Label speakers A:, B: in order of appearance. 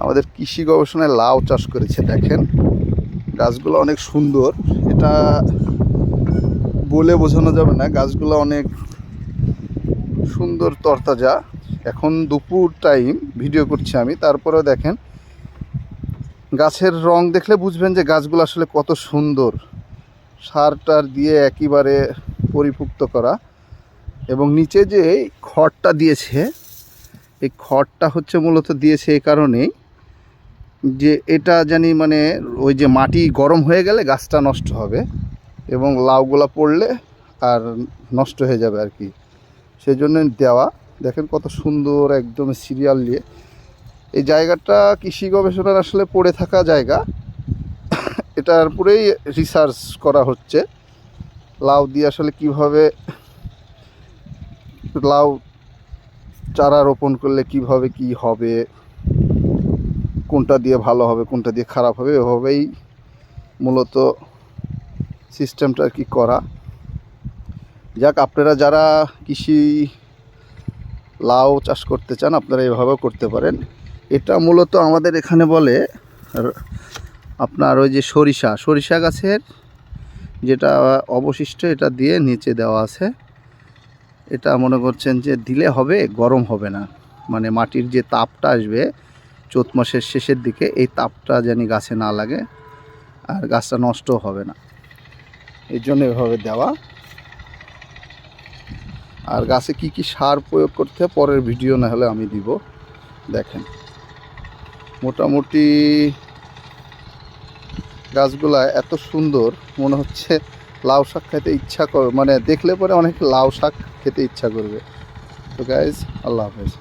A: আমাদের কৃষি গবেষণায় লাউ চাষ করেছে। দেখেন গাছগুলো অনেক সুন্দর, এটা বলে বোঝানো যাবে না। গাছগুলো অনেক সুন্দর, তরতাজা। এখন দুপুর টাইম ভিডিও করছি আমি, তারপরেও দেখেন গাছের রং দেখলে বুঝবেন যে গাছগুলো আসলে কত সুন্দর। সার টার দিয়ে একেবারে পরিপুক্ত করা, এবং নিচে যে খড়টা দিয়েছে, এই খড়টা হচ্ছে মূলত দিয়েছে এই কারণেই যে এটা জানি মানে ওই যে মাটি গরম হয়ে গেলে গাছটা নষ্ট হবে এবং লাউগুলা পড়লে আর নষ্ট হয়ে যাবে আর কি, সেই জন্য দেওয়া। দেখেন কত সুন্দর, একদম সিরিয়াল দিয়ে। এই জায়গাটা কৃষি গবেষণার আসলে পড়ে থাকা জায়গা, এটার পুরেই রিসার্চ করা হচ্ছে। লাউ দিয়ে আসলে কিভাবে লাউ চারা রোপণ করলে কিভাবে কি হবে, কোনটা দিয়ে ভালো হবে কোনটা দিয়ে খারাপ হবে, এভাবেই মূলত সিস্টেমটা আর কি করা। যাক, আপনারা যারা কৃষি লাউ চাষ করতে চান আপনারা এভাবেও করতে পারেন। এটা মূলত আমাদের এখানে বলে আপনার ওই যে সরিষা গাছের যেটা অবশিষ্ট, এটা দিয়ে নিচে দেওয়া আছে। এটা মনে করছেন যে দিলে হবে, গরম হবে না, মানে মাটির যে তাপটা আসবে চৈত মাসের শেষের দিকে, এই তাপটা জানি গাছে না লাগে আর গাছটা নষ্ট হবে না, এই জন্য এভাবে দেওয়া। আর গাছে কি কি সার প্রয়োগ করতে হয় পরের ভিডিও না হলে আমি দিব। দেখেন মোটামুটি গাছগুলা এত সুন্দর, মনে হচ্ছে লাউ শাক খেতে ইচ্ছা করবে, মানে দেখলে পরে অনেক লাউ শাক খেতে ইচ্ছা করবে। তো গাইজ, আল্লাহ হাফেজ।